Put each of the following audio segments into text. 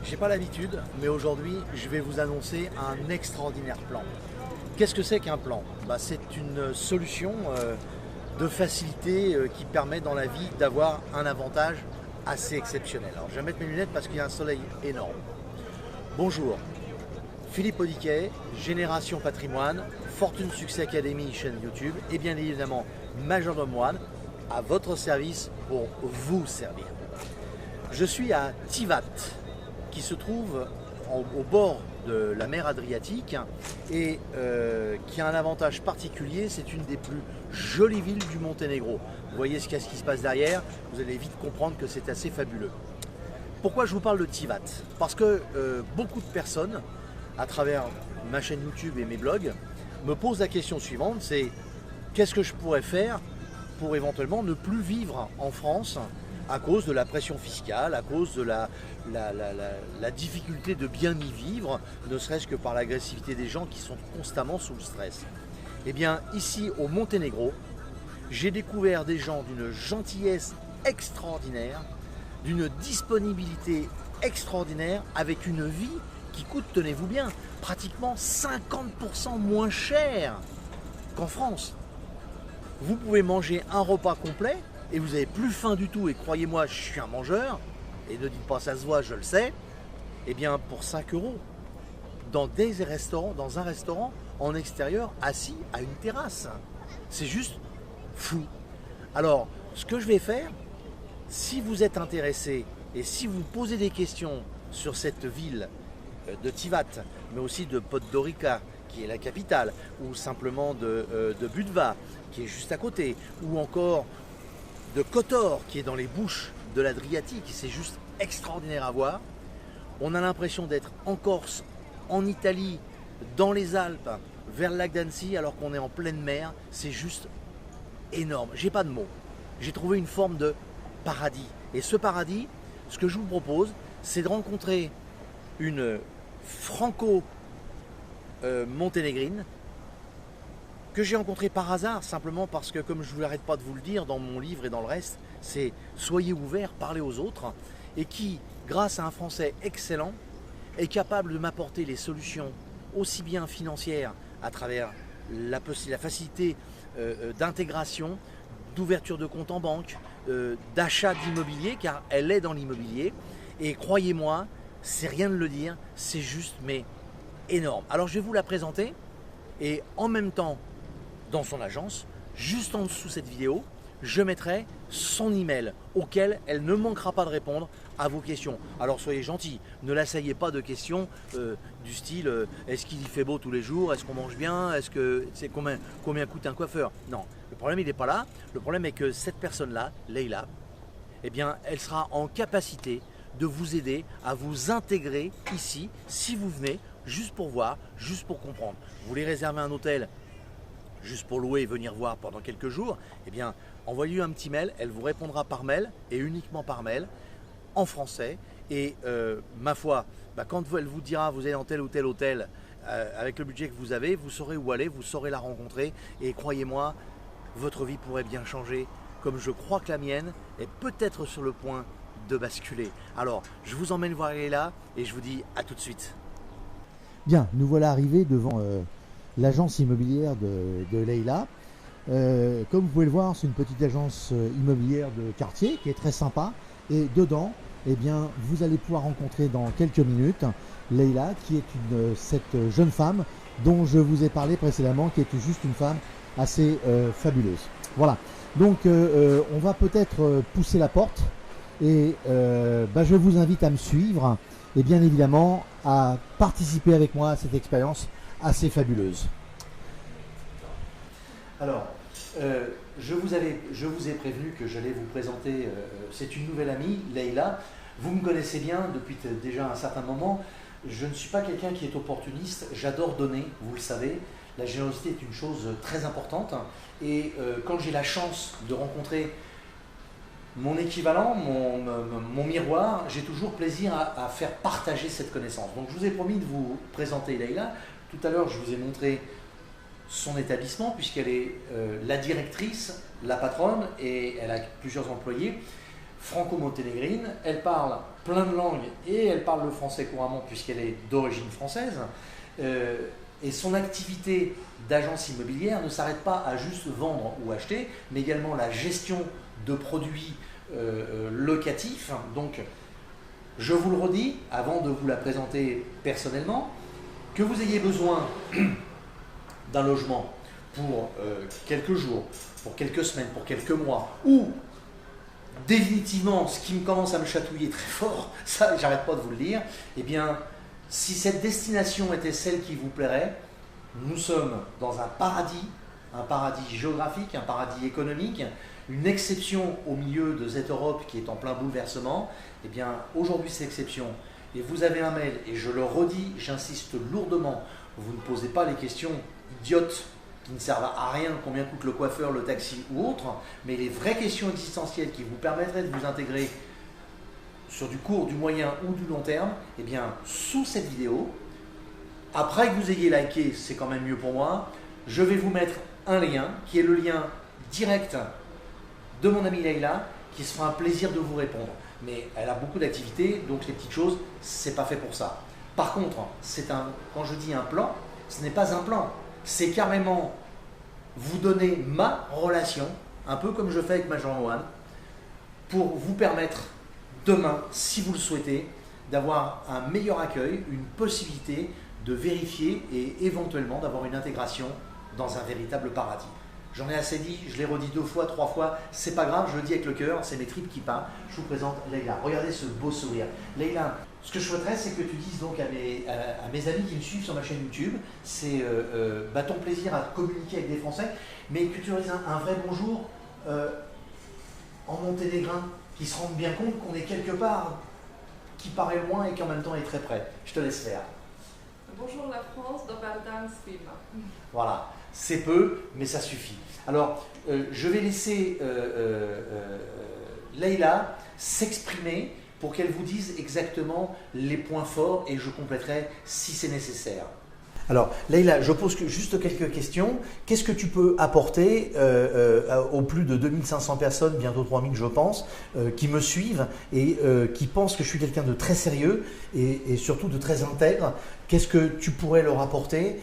J'ai pas l'habitude, mais aujourd'hui, je vais vous annoncer un extraordinaire plan. Qu'est-ce que c'est qu'un plan? C'est une solution de facilité qui permet dans la vie d'avoir un avantage assez exceptionnel. Alors je vais mettre mes lunettes parce qu'il y a un soleil énorme. Bonjour, Philippe Audiquet, Génération Patrimoine, Fortune Succès Academy, chaîne YouTube, et bien évidemment Majordome One, à votre service pour vous servir. Je suis à Tivat, qui se trouve au bord de la mer Adriatique et qui a un avantage particulier, c'est une des plus jolies villes du Monténégro. Vous voyez ce qui se passe derrière, vous allez vite comprendre que c'est assez fabuleux. Pourquoi je vous parle de Tivat? Parce que beaucoup de personnes, à travers ma chaîne YouTube et mes blogs, me posent la question suivante, c'est qu'est-ce que je pourrais faire pour éventuellement ne plus vivre en France à cause de la pression fiscale, à cause de la difficulté de bien y vivre, ne serait-ce que par l'agressivité des gens qui sont constamment sous le stress. Eh bien, ici au Monténégro, j'ai découvert des gens d'une gentillesse extraordinaire, d'une disponibilité extraordinaire, avec une vie qui coûte, tenez-vous bien, pratiquement 50% moins cher qu'en France. Vous pouvez manger un repas complet et vous n'avez plus faim du tout, et croyez-moi, je suis un mangeur, et ne dites pas ça se voit, je le sais, et bien pour 5 euros, dans un restaurant en extérieur, assis à une terrasse. C'est juste fou. Alors, ce que je vais faire, si vous êtes intéressé, et si vous posez des questions sur cette ville de Tivat, mais aussi de Podgorica, qui est la capitale, ou simplement de Budva, qui est juste à côté, ou encore de Kotor, qui est dans les bouches de l'Adriatique, c'est juste extraordinaire à voir. On a l'impression d'être en Corse, en Italie, dans les Alpes, vers le lac d'Annecy, alors qu'on est en pleine mer. C'est juste énorme. J'ai pas de mots. J'ai trouvé une forme de paradis. Et ce paradis, ce que je vous propose, c'est de rencontrer une franco-monténégrine que j'ai rencontré par hasard, simplement parce que, comme je ne l'arrête pas de vous le dire dans mon livre et dans le reste, c'est soyez ouverts, parlez aux autres, et qui, grâce à un français excellent, est capable de m'apporter les solutions aussi bien financières à travers la facilité d'intégration, d'ouverture de compte en banque, d'achat d'immobilier, car elle est dans l'immobilier, et croyez-moi, c'est rien de le dire, c'est juste mais énorme. Alors je vais vous la présenter, et en même temps, dans son agence, juste en dessous de cette vidéo, je mettrai son email auquel elle ne manquera pas de répondre à vos questions. Alors soyez gentils, ne l'asseyez pas de questions du style est-ce qu'il y fait beau tous les jours, est-ce qu'on mange bien, est-ce que c'est combien coûte un coiffeur? Non, le problème il n'est pas là. Le problème est que cette personne-là, Leïla, eh bien, elle sera en capacité de vous aider à vous intégrer ici si vous venez juste pour voir, juste pour comprendre. Vous voulez réserver un hôtel juste pour louer et venir voir pendant quelques jours, eh bien, envoyez-lui un petit mail, elle vous répondra par mail et uniquement par mail, en français. Et ma foi, quand elle vous dira vous allez dans tel ou tel hôtel, avec le budget que vous avez, vous saurez où aller, vous saurez la rencontrer. Et croyez-moi, votre vie pourrait bien changer, comme je crois que la mienne est peut-être sur le point de basculer. Alors, je vous emmène voir Leïla et je vous dis à tout de suite. Bien, nous voilà arrivés devant l'agence immobilière de Leïla. Comme vous pouvez le voir, c'est une petite agence immobilière de quartier qui est très sympa. Et dedans, eh bien, vous allez pouvoir rencontrer dans quelques minutes Leïla, qui est cette jeune femme dont je vous ai parlé précédemment, qui est juste une femme assez fabuleuse. Voilà. Donc, on va peut-être pousser la porte et je vous invite à me suivre et bien évidemment à participer avec moi à cette expérience assez fabuleuse. Alors, je vous ai prévenu que j'allais vous présenter, c'est une nouvelle amie, Leïla. Vous me connaissez bien depuis déjà un certain moment. Je ne suis pas quelqu'un qui est opportuniste, j'adore donner, vous le savez. La générosité est une chose très importante. Et quand j'ai la chance de rencontrer mon équivalent, mon miroir, j'ai toujours plaisir à faire partager cette connaissance. Donc je vous ai promis de vous présenter Leïla. Tout à l'heure, je vous ai montré son établissement, puisqu'elle est la directrice, la patronne, et elle a plusieurs employés. franco-monténégrine, elle parle plein de langues et elle parle le français couramment puisqu'elle est d'origine française. Et son activité d'agence immobilière ne s'arrête pas à juste vendre ou acheter, mais également la gestion de produits locatifs. Donc, je vous le redis, avant de vous la présenter personnellement, que vous ayez besoin d'un logement pour quelques jours, pour quelques semaines, pour quelques mois, ou définitivement, ce qui commence à me chatouiller très fort, ça j'arrête pas de vous le dire, eh bien, si cette destination était celle qui vous plairait, nous sommes dans un paradis géographique, un paradis économique, une exception au milieu de cette Europe qui est en plein bouleversement. Eh bien, aujourd'hui c'est l'exception. Et vous avez un mail, et je le redis, j'insiste lourdement, vous ne posez pas les questions idiotes qui ne servent à rien, combien coûte le coiffeur, le taxi ou autre, mais les vraies questions existentielles qui vous permettraient de vous intégrer sur du court, du moyen ou du long terme, eh bien, sous cette vidéo, après que vous ayez liké, c'est quand même mieux pour moi, je vais vous mettre un lien qui est le lien direct de mon amie Leïla, qui se fera un plaisir de vous répondre. Mais elle a beaucoup d'activités, donc les petites choses, c'est pas fait pour ça. Par contre, quand je dis un plan, ce n'est pas un plan, c'est carrément vous donner ma relation, un peu comme je fais avec Major Mohan, pour vous permettre demain, si vous le souhaitez, d'avoir un meilleur accueil, une possibilité de vérifier et éventuellement d'avoir une intégration dans un véritable paradis. J'en ai assez dit, je l'ai redit 2 fois, 3 fois, c'est pas grave, je le dis avec le cœur, c'est mes tripes qui parlent. Je vous présente Leïla. Regardez ce beau sourire. Leïla, ce que je souhaiterais, c'est que tu dises donc à mes amis qui me suivent sur ma chaîne YouTube, c'est ton plaisir à communiquer avec des Français, mais que tu leur dises un vrai bonjour en monténégrin, qui se rendent bien compte qu'on est quelque part qui paraît loin et qui en même temps est très près. Je te laisse faire. Bonjour la France, dobar dan svima. Voilà, c'est peu, mais ça suffit. Alors, je vais laisser Leïla s'exprimer pour qu'elle vous dise exactement les points forts et je compléterai si c'est nécessaire. Alors, Leïla, je pose juste quelques questions. Qu'est-ce que tu peux apporter aux plus de 2500 personnes, bientôt 3000 je pense, qui me suivent et qui pensent que je suis quelqu'un de très sérieux et surtout de très intègre? Qu'est-ce que tu pourrais leur apporter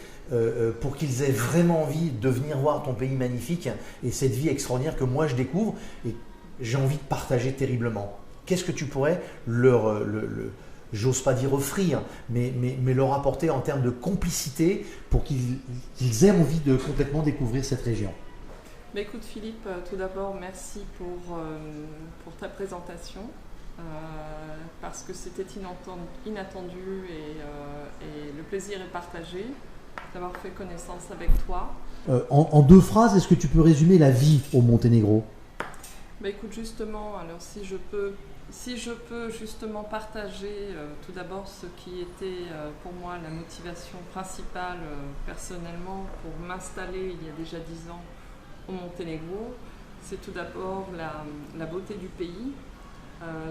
pour qu'ils aient vraiment envie de venir voir ton pays magnifique et cette vie extraordinaire que moi je découvre et j'ai envie de partager terriblement? Qu'est-ce que tu pourrais leur j'ose pas dire offrir, mais leur apporter en termes de complicité pour qu'ils aient envie de complètement découvrir cette région? Mais écoute Philippe, tout d'abord merci pour ta présentation, parce que c'était inattendu et le plaisir est partagé d'avoir fait connaissance avec toi. En 2 phrases, est-ce que tu peux résumer la vie au Monténégro? Écoute, justement, alors si je peux justement partager tout d'abord ce qui était pour moi la motivation principale personnellement pour m'installer il y a déjà 10 ans au Monténégro, c'est tout d'abord la beauté du pays,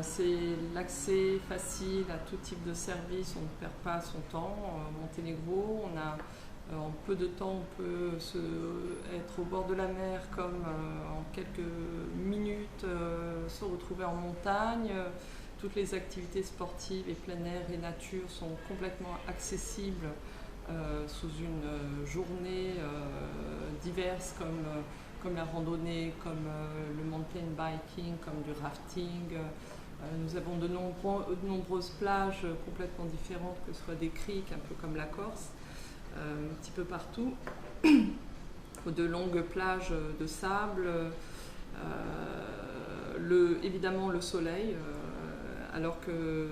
c'est l'accès facile à tout type de service, on ne perd pas son temps. Au Monténégro, en peu de temps, on peut être au bord de la mer comme en quelques minutes se retrouver en montagne. Toutes les activités sportives et plein air et nature sont complètement accessibles sous une journée diverse comme la randonnée, comme le mountain biking, comme du rafting. Nous avons de nombreuses plages complètement différentes, que ce soit des criques, un peu comme la Corse. Un petit peu partout, de longues plages de sable, évidemment le soleil, alors que,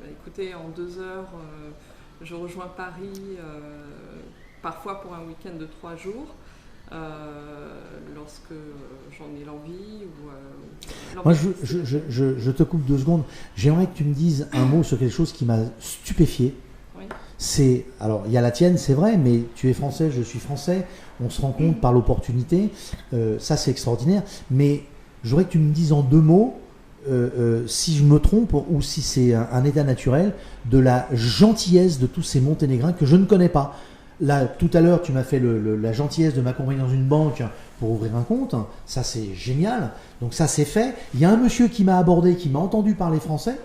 écoutez, en 2 heures, je rejoins Paris, parfois pour un week-end de 3 jours, lorsque j'en ai l'envie. Moi, je te coupe 2 secondes. J'aimerais que tu me dises un mot sur quelque chose qui m'a stupéfié. Oui. Alors, il y a la tienne, c'est vrai, mais tu es français, je suis français, on se rend compte par l'opportunité, ça c'est extraordinaire, mais je voudrais que tu me dises en 2 mots, si je me trompe ou si c'est un état naturel, de la gentillesse de tous ces Monténégrins que je ne connais pas. là, tout à l'heure, tu m'as fait la gentillesse de m'accompagner dans une banque pour ouvrir un compte. Ça, c'est génial. Donc ça, c'est fait. Il y a un monsieur qui m'a abordé, qui m'a entendu parler français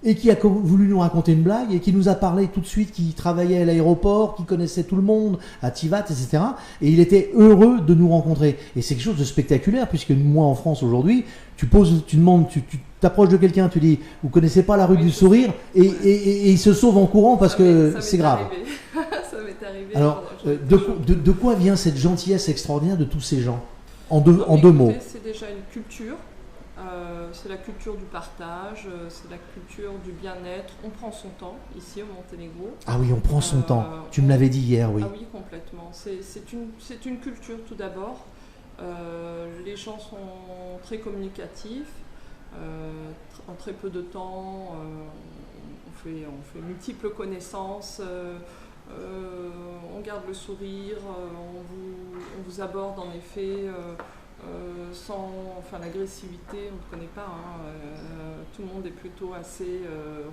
et qui a voulu nous raconter une blague et qui nous a parlé tout de suite, qui travaillait à l'aéroport, qui connaissait tout le monde, à Tivat, etc. Et il était heureux de nous rencontrer. Et c'est quelque chose de spectaculaire, puisque moi, en France, aujourd'hui, tu demandes, tu t'approches de quelqu'un, tu dis, vous connaissez pas la rue du Sourire, et il se sauve en courant parce que c'est grave. Ça m'est arrivé. Alors, de quoi vient cette gentillesse extraordinaire de tous ces gens? En deux mots. C'est déjà une culture. C'est la culture du partage, c'est la culture du bien-être. On prend son temps ici au Monténégro. Ah oui, on prend son temps. Tu me l'avais dit hier, oui. Ah oui, complètement. C'est une culture tout d'abord. Les gens sont très communicatifs. En très peu de temps, on fait multiples connaissances. On garde le sourire. On vous aborde en effet. Sans l'agressivité, on ne connaît pas. Tout le monde est plutôt assez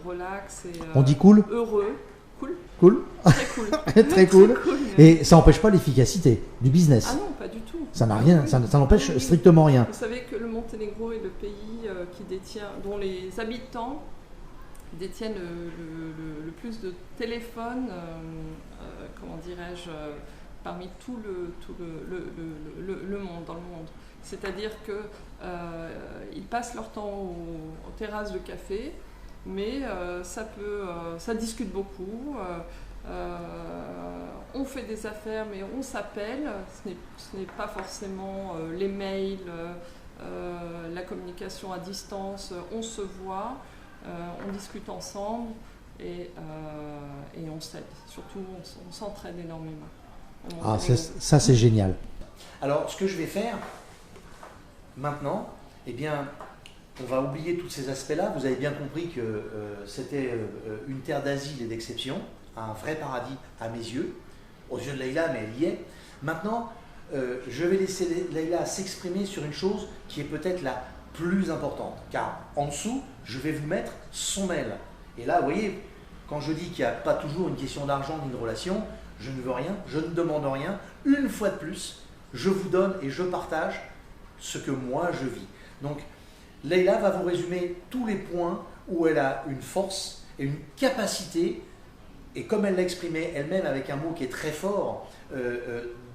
relax et on dit cool, heureux. Cool. Très cool. Très cool. Et ça n'empêche pas l'efficacité du business. Ah non, pas du tout. Ça n'a rien, ça n'empêche strictement rien. Vous savez que le Monténégro est le pays dont les habitants détiennent le plus de téléphones, comment dirais-je, parmi tout le monde, dans le monde. C'est-à-dire qu'ils passent leur temps aux terrasses de café, mais ça discute beaucoup. On fait des affaires, mais on s'appelle. Ce n'est pas forcément les mails, la communication à distance. On se voit, on discute ensemble et on s'aide. Surtout, on s'entraide énormément. Ah, ça c'est génial. Alors, ce que je vais faire maintenant, eh bien, on va oublier tous ces aspects-là. Vous avez bien compris que c'était une terre d'asile et d'exception, un vrai paradis à mes yeux, aux yeux de Leïla, mais elle y est. Maintenant, je vais laisser Leïla s'exprimer sur une chose qui est peut-être la plus importante, car en dessous, je vais vous mettre son mail. Et là, vous voyez, quand je dis qu'il n'y a pas toujours une question d'argent ni de relation, je ne veux rien, je ne demande rien. Une fois de plus, je vous donne et je partage ce que moi je vis. Donc, Leïla va vous résumer tous les points où elle a une force et une capacité, et comme elle l'a exprimé elle-même avec un mot qui est très fort,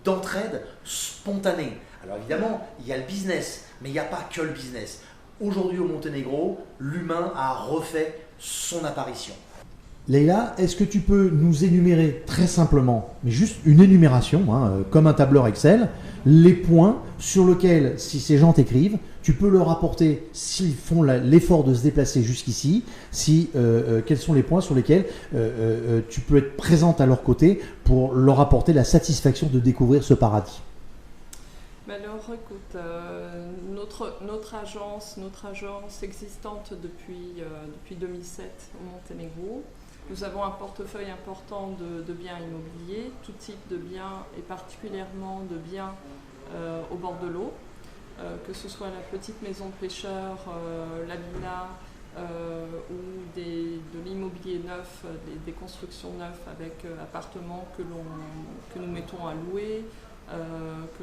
d'entraide spontanée. Alors évidemment, il y a le business, mais il n'y a pas que le business. Aujourd'hui au Monténégro, l'humain a refait son apparition. Leïla, est-ce que tu peux nous énumérer très simplement, mais juste une énumération, comme un tableur Excel, les points sur lesquels, si ces gens t'écrivent, tu peux leur apporter, s'ils font l'effort de se déplacer jusqu'ici, quels sont les points sur lesquels tu peux être présente à leur côté pour leur apporter la satisfaction de découvrir ce paradis. Alors écoute, notre agence existante depuis 2007 au Monténégro. Nous avons un portefeuille important de biens immobiliers, tout type de biens et particulièrement de biens au bord de l'eau, que ce soit la petite maison de pêcheur, la villa ou de l'immobilier neuf, des constructions neuves avec appartements que nous mettons à louer, que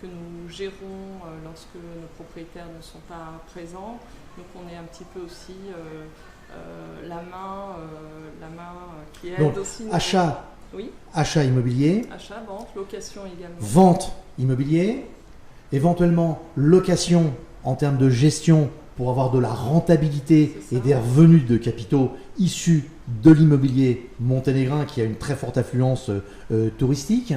nous gérons lorsque nos propriétaires ne sont pas présents. Donc on est un petit peu aussi la main qui aide. Donc, aussi. Achat, oui. Achat immobilier. Achat, vente, location également. Vente immobilier, éventuellement location en termes de gestion pour avoir de la rentabilité et des revenus de capitaux issus de l'immobilier monténégrin qui a une très forte affluence touristique.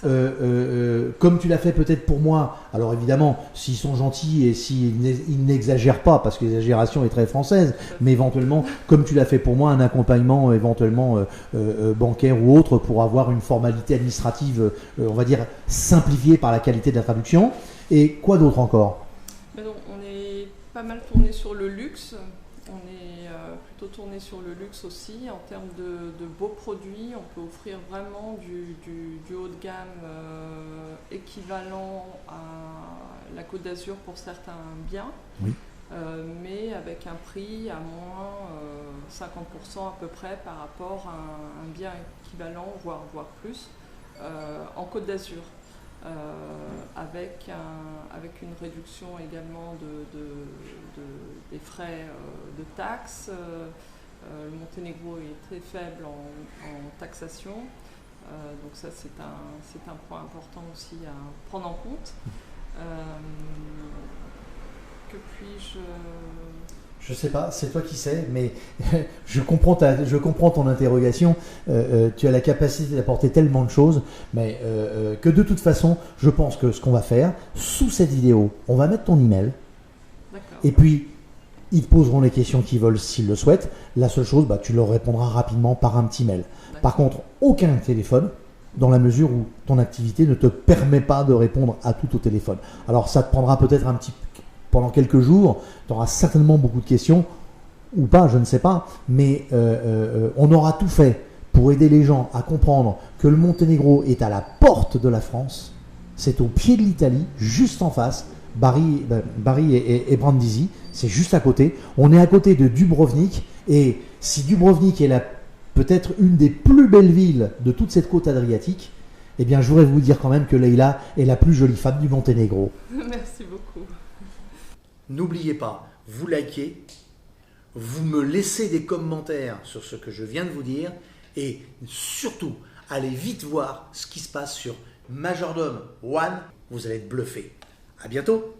Comme tu l'as fait peut-être pour moi, alors évidemment, s'ils sont gentils et s'ils n'exagèrent pas, parce que l'exagération est très française, mais éventuellement, comme tu l'as fait pour moi, un accompagnement éventuellement bancaire ou autre pour avoir une formalité administrative, on va dire, simplifiée par la qualité de la traduction. Et quoi d'autre encore ? Donc, on est pas mal tourné sur le luxe. On est plutôt tourné sur le luxe aussi. En termes de beaux produits, on peut offrir vraiment du haut de gamme équivalent à la Côte d'Azur pour certains biens. Oui. mais avec un prix à moins 50% à peu près par rapport à un bien équivalent, voire plus, en Côte d'Azur. Avec une réduction également des frais de taxes. Le Monténégro est très faible en taxation, donc ça c'est un point important aussi à prendre en compte. Que puis-je... Je sais pas, c'est toi qui sais, mais je comprends ton interrogation. Tu as la capacité d'apporter tellement de choses, mais que de toute façon, je pense que ce qu'on va faire, sous cette vidéo, on va mettre ton email. D'accord. Et puis, ils te poseront les questions qu'ils veulent s'ils le souhaitent. La seule chose, tu leur répondras rapidement par un petit mail. D'accord. Par contre, aucun téléphone, dans la mesure où ton activité ne te permet pas de répondre à tout au téléphone. Alors, ça te prendra peut-être pendant quelques jours, tu auras certainement beaucoup de questions, ou pas, je ne sais pas, mais on aura tout fait pour aider les gens à comprendre que le Monténégro est à la porte de la France, c'est au pied de l'Italie, juste en face, Bari et Brindisi, c'est juste à côté, on est à côté de Dubrovnik, et si Dubrovnik est peut-être une des plus belles villes de toute cette côte adriatique, eh bien je voudrais vous dire quand même que Leïla est la plus jolie femme du Monténégro. Merci beaucoup. N'oubliez pas, vous likez, vous me laissez des commentaires sur ce que je viens de vous dire et surtout, allez vite voir ce qui se passe sur Majordome One, vous allez être bluffé. À bientôt.